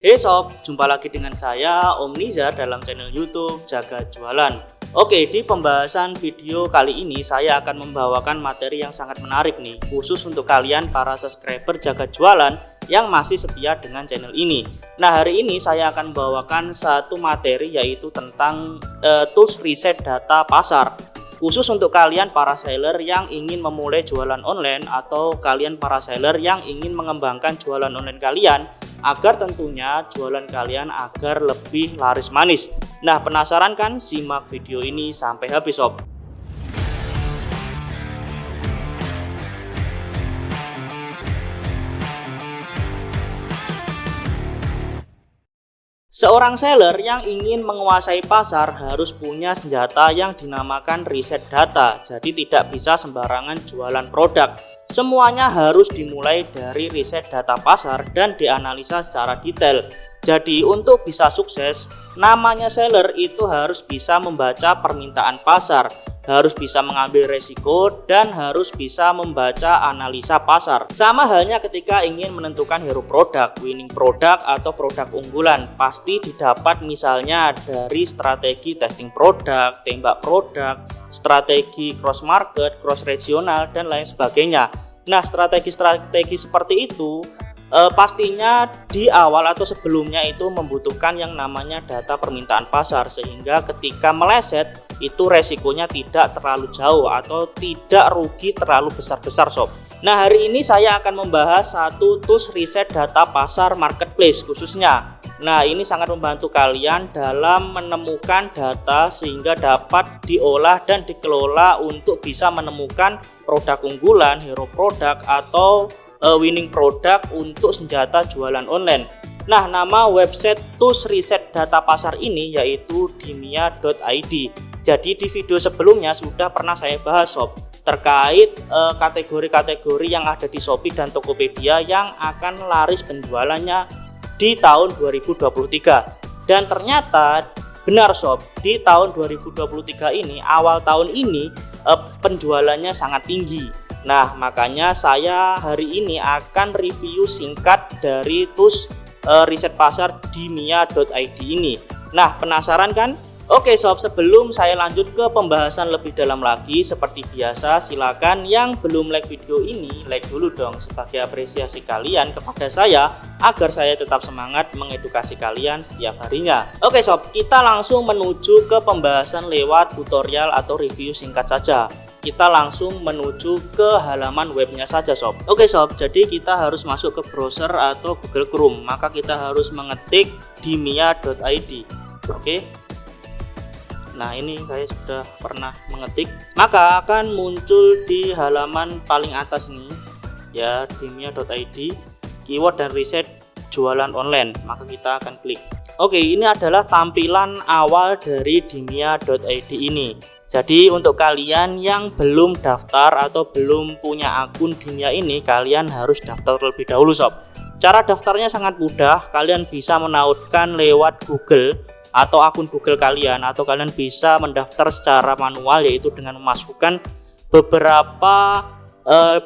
Hey sob, jumpa lagi dengan saya Om Nizar dalam channel YouTube Jaga Jualan. Oke, di pembahasan video kali ini saya akan membawakan materi yang sangat menarik nih, khusus untuk kalian para subscriber Jaga Jualan yang masih setia dengan channel ini. Nah, hari ini saya akan membawakan satu materi yaitu tentang tools riset data pasar. Khusus untuk kalian para seller yang ingin memulai jualan online atau kalian para seller yang ingin mengembangkan jualan online kalian agar tentunya jualan kalian agar lebih laris manis. Nah, penasaran kan? Simak video ini sampai habis sob. Seorang seller yang ingin menguasai pasar harus punya senjata yang dinamakan riset data. Jadi tidak bisa sembarangan jualan produk. Semuanya harus dimulai dari riset data pasar dan dianalisa secara detail. Jadi untuk bisa sukses, namanya seller itu harus bisa membaca permintaan pasar, harus bisa mengambil resiko, dan harus bisa membaca analisa pasar. Sama halnya ketika ingin menentukan hero produk, winning product, atau produk unggulan. Pasti didapat misalnya dari strategi testing produk, tembak produk, strategi cross market, cross regional, dan lain sebagainya. Nah, strategi-strategi seperti itu pastinya di awal atau sebelumnya itu membutuhkan yang namanya data permintaan pasar, sehingga ketika meleset itu resikonya tidak terlalu jauh atau tidak rugi terlalu besar-besar sob. Nah, hari ini saya akan membahas satu tools riset data pasar marketplace khususnya. Nah, ini sangat membantu kalian dalam menemukan data sehingga dapat diolah dan dikelola untuk bisa menemukan produk unggulan, hero produk, atau winning product untuk senjata jualan online. Nah, nama website tools riset data pasar ini yaitu dimia.id. Jadi di video sebelumnya sudah pernah saya bahas sob terkait kategori-kategori yang ada di Shopee dan Tokopedia yang akan laris penjualannya di tahun 2023. Dan ternyata benar sob, di tahun 2023 ini, awal tahun ini penjualannya sangat tinggi. Nah, makanya saya hari ini akan review singkat dari tools riset pasar dimia.id ini. Nah, penasaran kan? Oke sob, sebelum saya lanjut ke pembahasan lebih dalam lagi, seperti biasa silakan yang belum like video ini, like dulu dong sebagai apresiasi kalian kepada saya agar saya tetap semangat mengedukasi kalian setiap harinya. Oke sob, kita langsung menuju ke pembahasan lewat tutorial atau review singkat saja. Kita langsung menuju ke halaman webnya saja sob. Oke sob, jadi kita harus masuk ke browser atau Google Chrome, maka kita harus mengetik dimia.id. Oke. Nah, ini saya sudah pernah mengetik, maka akan muncul di halaman paling atas nih ya, dimia.id, keyword dan riset jualan online, maka kita akan klik. Oke, ini adalah tampilan awal dari dimia.id ini. Jadi untuk kalian yang belum daftar atau belum punya akun Dimia ini, kalian harus daftar terlebih dahulu sob. Cara daftarnya sangat mudah, kalian bisa menautkan lewat Google atau akun Google kalian, atau kalian bisa mendaftar secara manual yaitu dengan memasukkan beberapa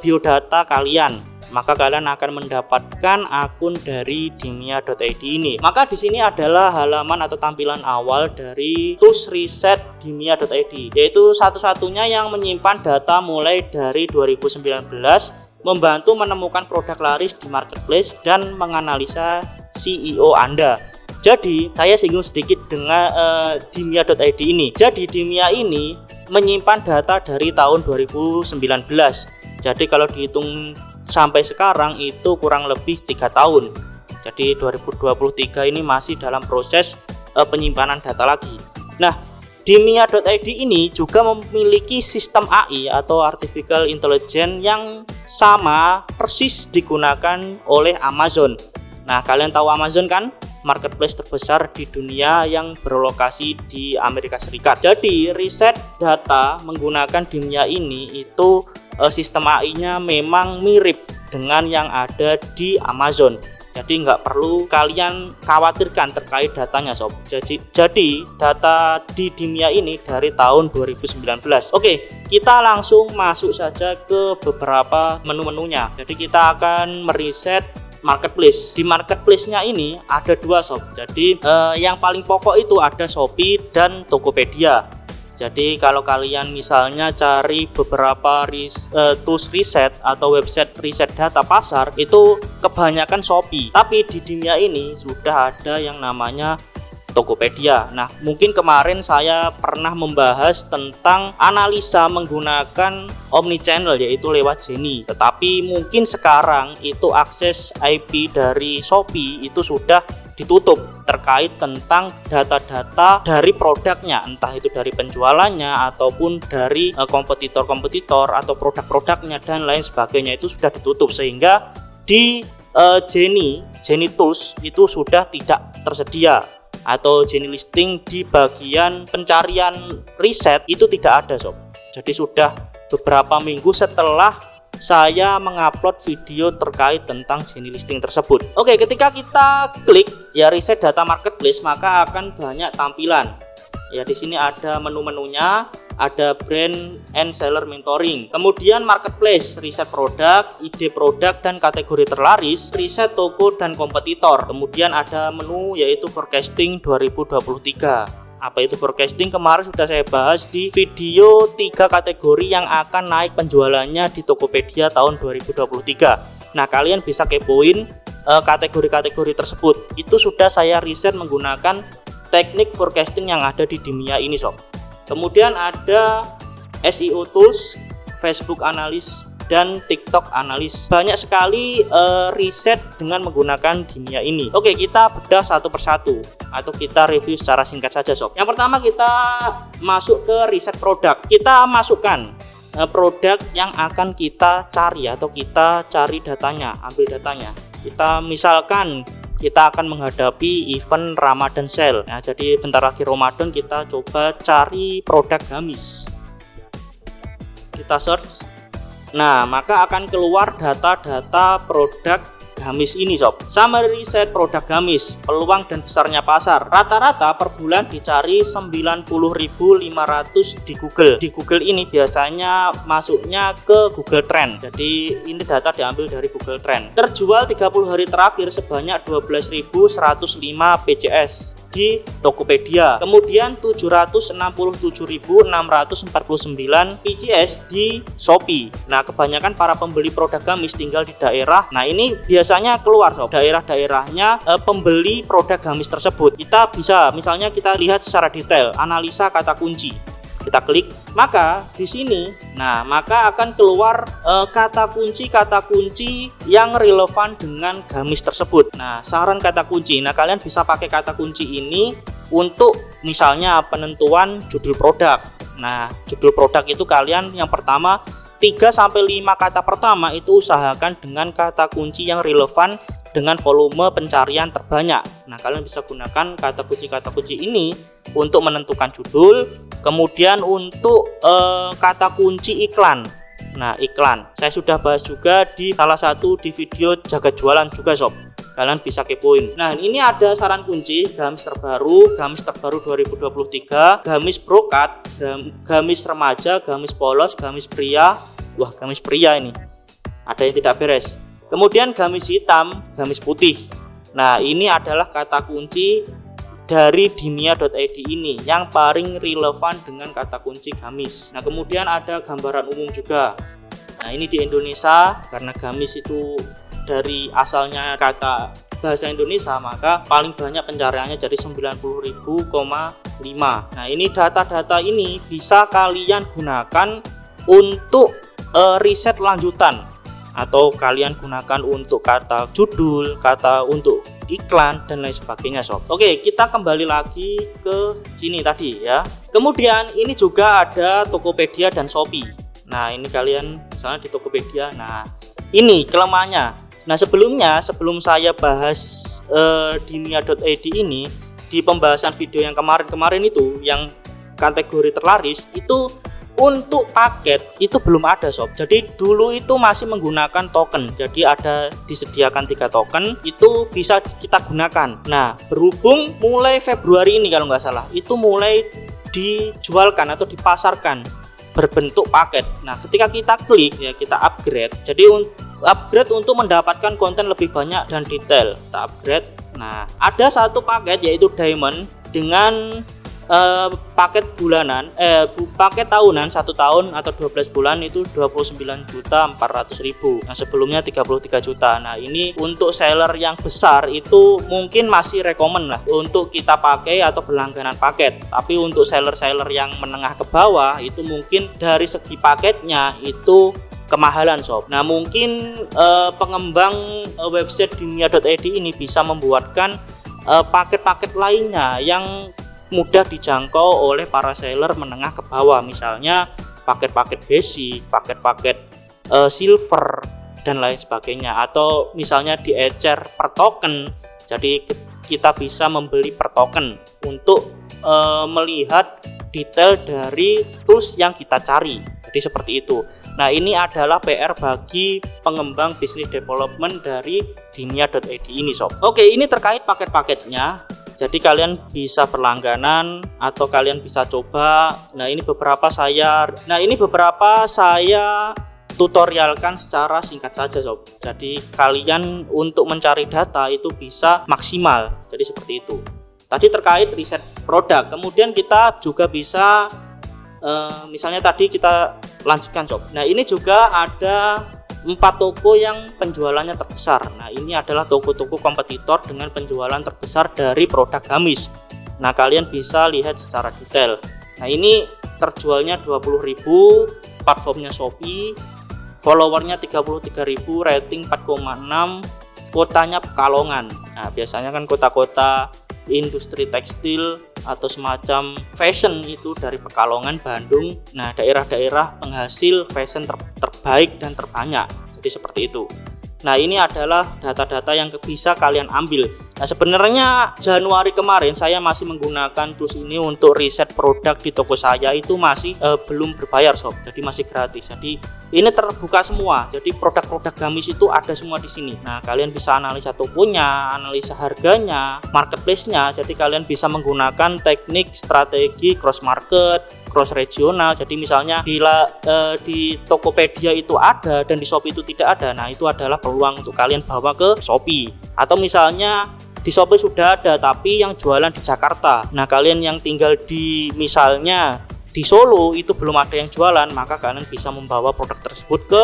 biodata kalian. Maka kalian akan mendapatkan akun dari dimia.id ini. Maka di sini adalah halaman atau tampilan awal dari tools riset dimia.id, yaitu satu-satunya yang menyimpan data mulai dari 2019, membantu menemukan produk laris di marketplace dan menganalisa CEO Anda. Jadi saya singgung sedikit dengan dimia.id ini. Jadi Dimia ini menyimpan data dari tahun 2019. Jadi kalau dihitung sampai sekarang itu kurang lebih 3 tahun. Jadi 2023 ini masih dalam proses penyimpanan data lagi. Nah, dimia.id ini juga memiliki sistem AI atau artificial intelligence yang sama persis digunakan oleh Amazon. Nah, kalian tahu Amazon kan? Marketplace terbesar di dunia yang berlokasi di Amerika Serikat. Jadi riset data menggunakan Dimia ini itu sistem AI-nya memang mirip dengan yang ada di Amazon. Jadi nggak perlu kalian khawatirkan terkait datanya sob. Jadi data di Dimia ini dari tahun 2019. Oke, kita langsung masuk saja ke beberapa menu-menunya. Jadi kita akan meriset marketplace. Di marketplace-nya ini ada dua sob. Jadi yang paling pokok itu ada Shopee dan Tokopedia. Jadi kalau kalian misalnya cari beberapa tools riset atau website riset data pasar, itu kebanyakan Shopee. Tapi di dunia ini sudah ada yang namanya Tokopedia. Nah, mungkin kemarin saya pernah membahas tentang analisa menggunakan omnichannel, yaitu lewat Jenny. Tetapi mungkin sekarang itu akses IP dari Shopee itu sudah ditutup terkait tentang data-data dari produknya, entah itu dari penjualannya ataupun dari kompetitor-kompetitor atau produk-produknya dan lain sebagainya, itu sudah ditutup, sehingga di Jenny Tools itu sudah tidak tersedia, atau Jenny Listing di bagian pencarian riset itu tidak ada sob. Jadi sudah beberapa minggu setelah saya mengupload video terkait tentang Jenny Listing tersebut. Oke, ketika kita klik ya riset data marketplace, maka akan banyak tampilan. Ya, di sini ada menu-menunya, ada brand and seller mentoring, kemudian marketplace, riset produk, ide produk dan kategori terlaris, riset toko dan kompetitor. Kemudian ada menu yaitu forecasting 2023. Apa itu forecasting? Kemarin sudah saya bahas di video 3 kategori yang akan naik penjualannya di Tokopedia tahun 2023. Nah, kalian bisa kepoin kategori-kategori tersebut. Itu sudah saya riset menggunakan teknik forecasting yang ada di dunia ini sob. Kemudian ada SEO tools, Facebook analis, dan TikTok analis. Banyak sekali riset dengan menggunakan dunia ini. Oke, kita bedah satu persatu atau kita review secara singkat saja sob. Yang pertama kita masuk ke riset produk. Kita masukkan produk yang akan kita cari atau kita cari datanya, ambil datanya. Kita misalkan kita akan menghadapi event Ramadan Sale. Nah, jadi bentar lagi Ramadan, kita coba cari produk gamis. Kita search. Nah, maka akan keluar data-data produk gamis ini sob. Summary riset produk gamis, peluang dan besarnya pasar. Rata-rata per bulan dicari 90.500 di Google. Di Google ini biasanya masuknya ke Google Trend. Jadi ini data diambil dari Google Trend. Terjual 30 hari terakhir sebanyak 12.105 PCS di Tokopedia. Kemudian 767.649 PCS di Shopee. Nah, kebanyakan para pembeli produk gamis tinggal di daerah. Nah, ini biasanya keluar sob, daerah-daerahnya pembeli produk gamis tersebut. Kita bisa misalnya kita lihat secara detail, analisa kata kunci. Kita klik, maka di sini, nah maka akan keluar kata kunci yang relevan dengan gamis tersebut. Nah, saran kata kunci. Nah, kalian bisa pakai kata kunci ini untuk misalnya penentuan judul produk. Nah, judul produk itu kalian yang pertama 3-5 kata pertama itu usahakan dengan kata kunci yang relevan dengan volume pencarian terbanyak. Nah, kalian bisa gunakan kata kunci ini untuk menentukan judul, kemudian untuk kata kunci iklan. Nah, iklan saya sudah bahas juga di salah satu di video jaga jualan juga sob. Kalian bisa kepoin. Nah, ini ada saran kunci gamis terbaru 2023, gamis brokat, gamis remaja, gamis polos, gamis pria. Wah, gamis pria ini ada yang tidak beres. Kemudian gamis hitam, gamis putih. Nah, ini adalah kata kunci dari dinia.id ini yang paling relevan dengan kata kunci gamis. Nah, kemudian ada gambaran umum juga. Nah, ini di Indonesia, karena gamis itu dari asalnya kata bahasa Indonesia, maka paling banyak pencariannya jadi 90.000,5. Nah, ini data-data ini bisa kalian gunakan untuk riset lanjutan, atau kalian gunakan untuk kata judul, kata untuk iklan dan lain sebagainya sob. Oke, kita kembali lagi ke sini tadi ya. Kemudian ini juga ada Tokopedia dan Shopee. Nah, ini kalian misalnya di Tokopedia. Nah, ini kelemahannya. Nah, sebelum saya bahas dinia.id ini, di pembahasan video yang kemarin itu yang kategori terlaris itu, untuk paket itu belum ada sob. Jadi dulu itu masih menggunakan token. Jadi ada disediakan 3 token, itu bisa kita gunakan. Nah, berhubung mulai Februari ini kalau nggak salah, itu mulai dijualkan atau dipasarkan berbentuk paket. Nah, ketika kita klik ya, kita upgrade. Jadi upgrade untuk mendapatkan konten lebih banyak dan detail. Kita upgrade. Nah, ada satu paket yaitu Diamond dengan paket bulanan, paket tahunan 1 tahun atau 12 bulan itu 29.400.000. Nah, sebelumnya 33 juta. Nah, ini untuk seller yang besar itu mungkin masih rekomen lah untuk kita pakai atau berlangganan paket. Tapi untuk seller-seller yang menengah ke bawah itu mungkin dari segi paketnya itu kemahalan sob. Nah, mungkin pengembang website dunia.id ini bisa membuatkan paket-paket lainnya yang mudah dijangkau oleh para seller menengah ke bawah, misalnya paket-paket basic, paket-paket silver dan lain sebagainya, atau misalnya di ecer per token. Jadi kita bisa membeli per token untuk melihat detail dari tools yang kita cari. Jadi seperti itu. Nah, ini adalah PR bagi pengembang bisnis development dari dunia.id ini sob. Oke, ini terkait paket-paketnya. Jadi kalian bisa berlangganan atau kalian bisa coba. Nah, ini beberapa saya tutorialkan secara singkat saja sob. Jadi kalian untuk mencari data itu bisa maksimal. Jadi seperti itu. Tadi terkait riset produk. Kemudian kita juga bisa misalnya tadi kita lanjutkan sob. Nah, ini juga ada 4 toko yang penjualannya terbesar. Nah, ini adalah toko-toko kompetitor dengan penjualan terbesar dari produk gamis. Nah, kalian bisa lihat secara detail. Nah, ini terjualnya 20.000, platformnya Shopee, followernya 33.000, rating 4,6, kotanya Pekalongan. Nah, biasanya kan kota-kota industri tekstil atau semacam fashion itu dari Pekalongan, Bandung. Nah, daerah-daerah penghasil fashion terbaik dan terbanyak. Jadi seperti itu. Nah, ini adalah data-data yang bisa kalian ambil. Nah, sebenarnya Januari kemarin saya masih menggunakan tools ini untuk riset produk di toko saya, itu masih belum berbayar sob. Jadi masih gratis. Jadi ini terbuka semua. Jadi produk-produk gamis itu ada semua di sini. Nah, kalian bisa analisa tokonya, analisa harganya, marketplace-nya. Jadi kalian bisa menggunakan teknik strategi cross market, cross regional. Jadi misalnya bila di Tokopedia itu ada dan di Shopee itu tidak ada, nah itu adalah peluang untuk kalian bawa ke Shopee. Atau misalnya di Shopee sudah ada tapi yang jualan di Jakarta, nah kalian yang tinggal di misalnya di Solo itu belum ada yang jualan, maka kalian bisa membawa produk tersebut ke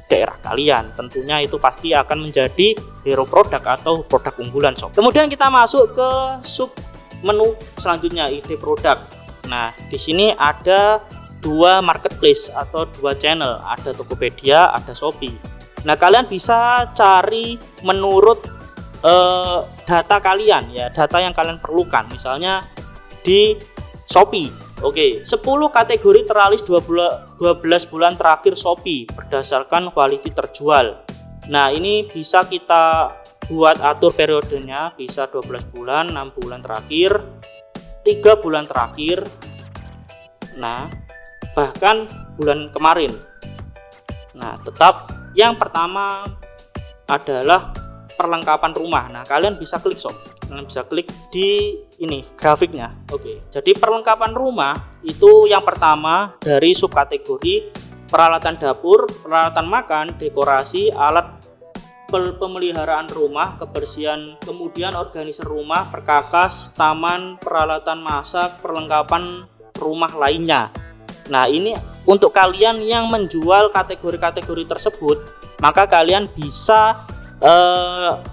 daerah kalian. Tentunya itu pasti akan menjadi hero produk atau produk unggulan sob. Kemudian kita masuk ke sub menu selanjutnya, ide produk. Nah, di sini ada 2 marketplace atau 2 channel, ada Tokopedia, ada Shopee. Nah, kalian bisa cari menurut data kalian ya, data yang kalian perlukan. Misalnya di Shopee. Oke, 10 kategori teralis 12 bulan terakhir Shopee berdasarkan quality terjual. Nah, ini bisa kita buat atur periodenya, bisa 12 bulan, 6 bulan terakhir, 3 bulan terakhir, nah bahkan bulan kemarin. Nah, tetap yang pertama adalah perlengkapan rumah. Nah, kalian bisa klik sob, kalian bisa klik di ini grafiknya. Oke, jadi perlengkapan rumah itu yang pertama dari subkategori peralatan dapur, peralatan makan, dekorasi, alat pemeliharaan rumah, kebersihan, kemudian organisasi rumah, perkakas, taman, peralatan masak, perlengkapan rumah lainnya. Nah, ini untuk kalian yang menjual kategori-kategori tersebut, maka kalian bisa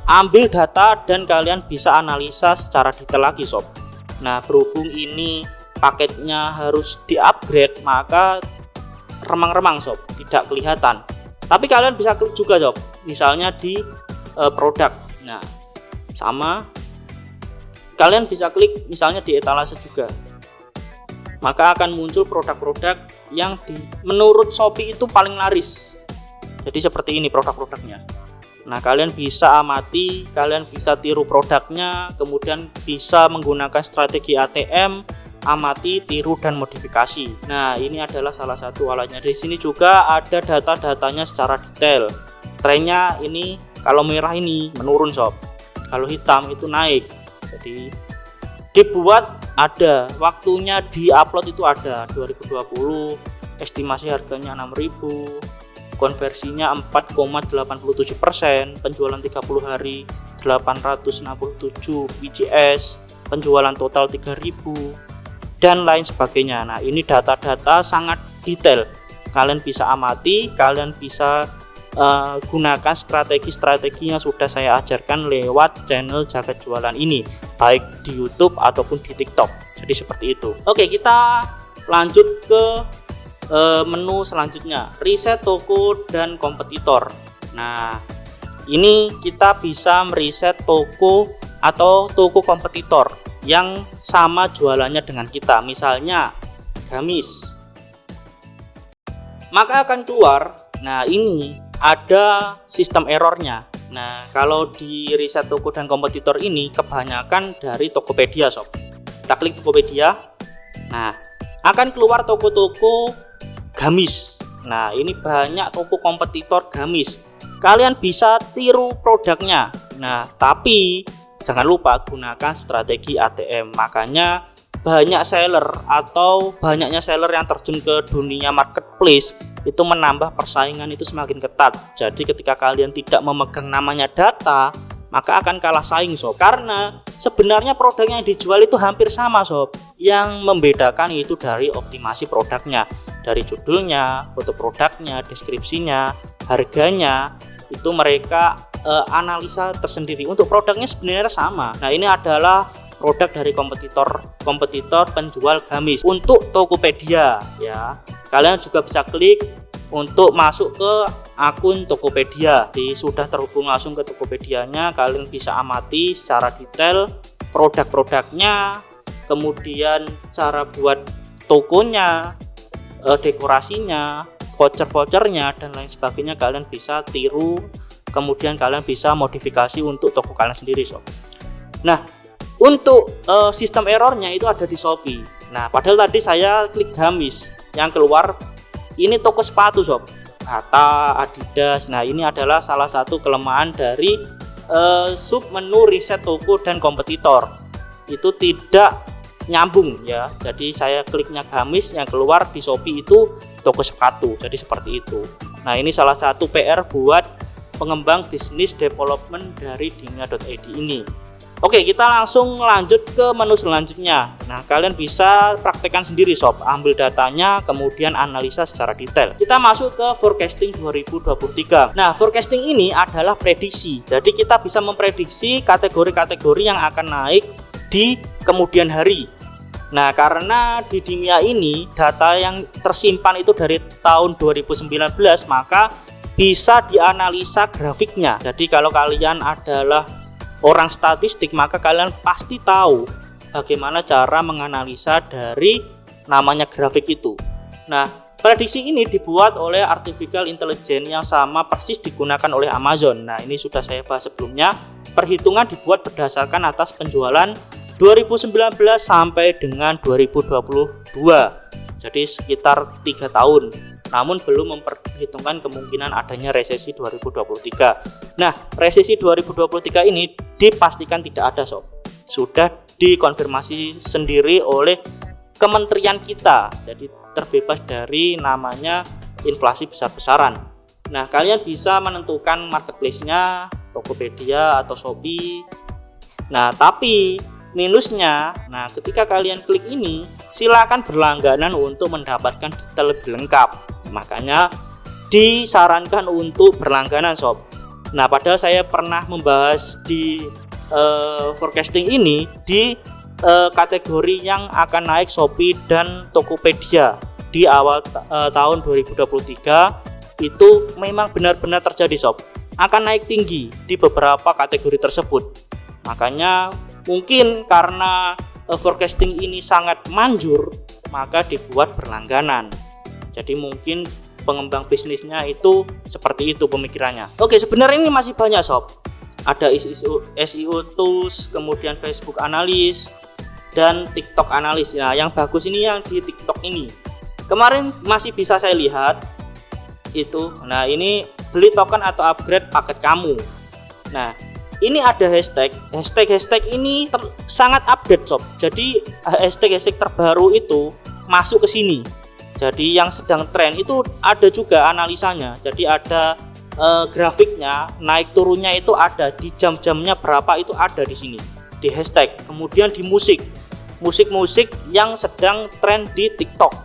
ambil data dan kalian bisa analisa secara detail lagi sob. Nah, berhubung ini paketnya harus di-upgrade, maka remang-remang sob, tidak kelihatan. Tapi kalian bisa klik juga sob, misalnya di produk. Nah, sama kalian bisa klik misalnya di etalase juga, maka akan muncul produk-produk yang menurut Shopee itu paling laris. Jadi seperti ini produk-produknya. Nah, kalian bisa amati, kalian bisa tiru produknya, kemudian bisa menggunakan strategi ATM, amati, tiru, dan modifikasi. Nah, ini adalah salah satu alatnya. Di sini juga ada data-datanya secara detail. Trennya ini kalau merah ini menurun sob, kalau hitam itu naik. Jadi dibuat ada waktunya, di upload itu ada 2020, estimasi harganya 6.000, konversinya 4,87%, penjualan 30 hari 867 WGS, penjualan total 3.000, dan lain sebagainya. Nah, ini data-data sangat detail. Kalian bisa amati, kalian bisa gunakan strategi-strategi yang sudah saya ajarkan lewat channel Jagat Jualan ini, baik di YouTube ataupun di TikTok. Jadi seperti itu. Oke, kita lanjut ke menu selanjutnya, riset toko dan kompetitor. Nah, ini kita bisa meriset toko atau toko kompetitor yang sama jualannya dengan kita, misalnya gamis. Maka akan keluar, nah ini ada sistem errornya. Nah, kalau di riset toko dan kompetitor ini kebanyakan dari Tokopedia sob. Kita klik Tokopedia, nah akan keluar toko-toko gamis. Nah, ini banyak toko kompetitor gamis. Kalian bisa tiru produknya. Nah, tapi jangan lupa gunakan strategi ATM. Makanya banyak seller atau banyaknya seller yang terjun ke dunia marketplace itu menambah persaingan itu semakin ketat. Jadi ketika kalian tidak memegang namanya data, maka akan kalah saing sob. Karena sebenarnya produk yang dijual itu hampir sama sob. Yang membedakan itu dari optimasi produknya, dari judulnya, foto produknya, deskripsinya, harganya, itu mereka analisa tersendiri. Untuk produknya sebenarnya sama. Nah, ini adalah produk dari kompetitor penjual gamis untuk Tokopedia ya. Kalian juga bisa klik untuk masuk ke akun Tokopedia. Sudah terhubung langsung ke Tokopedianya, kalian bisa amati secara detail produk-produknya, kemudian cara buat tokonya, dekorasinya, voucher-vouchernya dan lain sebagainya kalian bisa tiru. Kemudian kalian bisa modifikasi untuk toko kalian sendiri sob. Nah, untuk sistem errornya itu ada di Shopee. Nah, padahal tadi saya klik gamis, yang keluar ini toko sepatu sob, Bata, Adidas. Nah, ini adalah salah satu kelemahan dari sub menu riset toko dan kompetitor. Itu tidak nyambung ya. Jadi saya kliknya gamis, yang keluar di Shopee itu toko sepatu. Jadi seperti itu. Nah, ini salah satu PR buat pengembang bisnis development dari dimya.id ini. Oke, kita langsung lanjut ke menu selanjutnya. Nah, kalian bisa praktekkan sendiri sob, ambil datanya kemudian analisa secara detail. Kita masuk ke forecasting 2023. Nah, forecasting ini adalah prediksi. Jadi kita bisa memprediksi kategori-kategori yang akan naik di kemudian hari. Nah, karena di Dimya ini data yang tersimpan itu dari tahun 2019, maka bisa dianalisa grafiknya. Jadi kalau kalian adalah orang statistik, maka kalian pasti tahu bagaimana cara menganalisa dari namanya grafik itu. Nah, prediksi ini dibuat oleh artificial intelligence yang sama persis digunakan oleh Amazon. Nah, ini sudah saya bahas sebelumnya. Perhitungan dibuat berdasarkan atas penjualan 2019 sampai dengan 2022. Jadi sekitar 3 tahun. Namun belum memperhitungkan kemungkinan adanya resesi 2023. Nah, resesi 2023 ini dipastikan tidak ada sob. Sudah dikonfirmasi sendiri oleh kementerian kita. Jadi terbebas dari namanya inflasi besar-besaran. Nah, kalian bisa menentukan marketplace-nya, Tokopedia atau Shopee. Nah, tapi minusnya, nah ketika kalian klik ini, silakan berlangganan untuk mendapatkan detail lebih lengkap. Makanya disarankan untuk berlangganan sob. Nah, padahal saya pernah membahas di forecasting ini di kategori yang akan naik Shopee dan Tokopedia di awal tahun 2023 itu memang benar-benar terjadi sob. Akan naik tinggi di beberapa kategori tersebut. Makanya mungkin karena forecasting ini sangat manjur, maka dibuat berlangganan. Jadi mungkin pengembang bisnisnya itu seperti itu pemikirannya. Oke, sebenarnya ini masih banyak sob. Ada SEO tools, kemudian Facebook analis, dan TikTok analis. Nah, yang bagus ini yang di TikTok ini. Kemarin masih bisa saya lihat itu. Nah, ini beli token atau upgrade paket kamu. Nah, ini ada hashtag ini sangat update sob. Jadi hashtag terbaru itu masuk ke sini. Jadi yang sedang tren itu ada juga analisanya. Jadi ada grafiknya, naik turunnya itu ada di jam-jamnya berapa, itu ada di sini di hashtag. Kemudian di musik yang sedang tren di TikTok,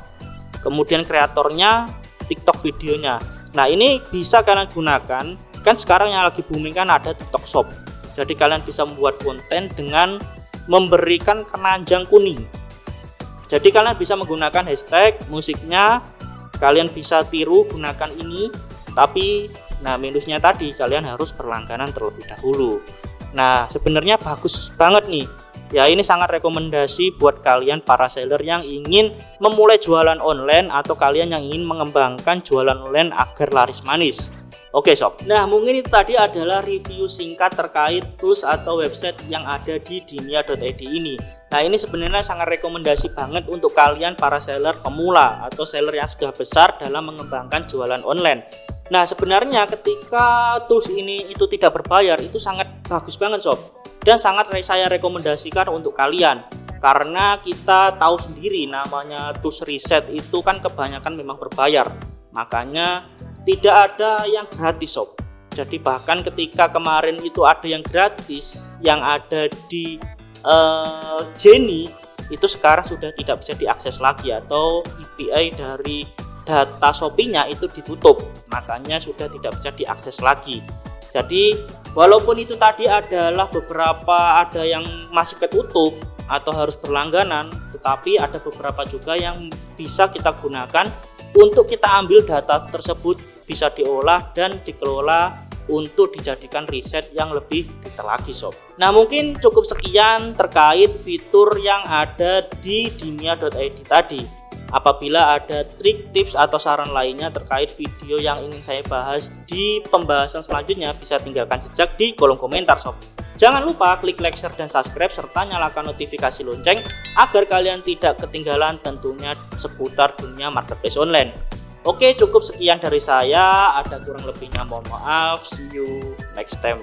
kemudian kreatornya, TikTok videonya. Nah ini bisa kalian gunakan, kan sekarang yang lagi booming kan ada TikTok Shop. Jadi kalian bisa membuat konten dengan memberikan keranjang kuning. Jadi kalian bisa menggunakan hashtag musiknya, kalian bisa tiru gunakan ini, tapi nah minusnya tadi kalian harus berlangganan terlebih dahulu. Nah sebenarnya bagus banget nih ya, ini sangat rekomendasi buat kalian para seller yang ingin memulai jualan online atau kalian yang ingin mengembangkan jualan online agar laris manis. Oke sob, nah mungkin itu tadi adalah review singkat terkait tools atau website yang ada di dimya.id ini. Nah ini sebenarnya sangat rekomendasi banget untuk kalian para seller pemula atau seller yang sudah besar dalam mengembangkan jualan online. Nah sebenarnya ketika tools ini itu tidak berbayar, itu sangat bagus banget sob, dan sangat saya rekomendasikan untuk kalian. Karena kita tahu sendiri namanya tools riset itu kan kebanyakan memang berbayar, makanya tidak ada yang gratis sob. Jadi bahkan ketika kemarin itu ada yang gratis yang ada di Jenny, itu sekarang sudah tidak bisa diakses lagi, atau API dari data Shopee-nya itu ditutup, makanya sudah tidak bisa diakses lagi. Jadi walaupun itu tadi adalah beberapa ada yang masih ketutup atau harus berlangganan, tetapi ada beberapa juga yang bisa kita gunakan untuk kita ambil data tersebut, bisa diolah dan dikelola untuk dijadikan riset yang lebih detail lagi sob. Nah mungkin cukup sekian terkait fitur yang ada di dimya.id tadi. Apabila ada trik, tips, atau saran lainnya terkait video yang ingin saya bahas di pembahasan selanjutnya, bisa tinggalkan jejak di kolom komentar sob. Jangan lupa klik like, share, dan subscribe, serta nyalakan notifikasi lonceng agar kalian tidak ketinggalan tentunya seputar dunia marketplace online. Oke, cukup sekian dari saya. Ada kurang lebihnya mohon maaf. See you next time.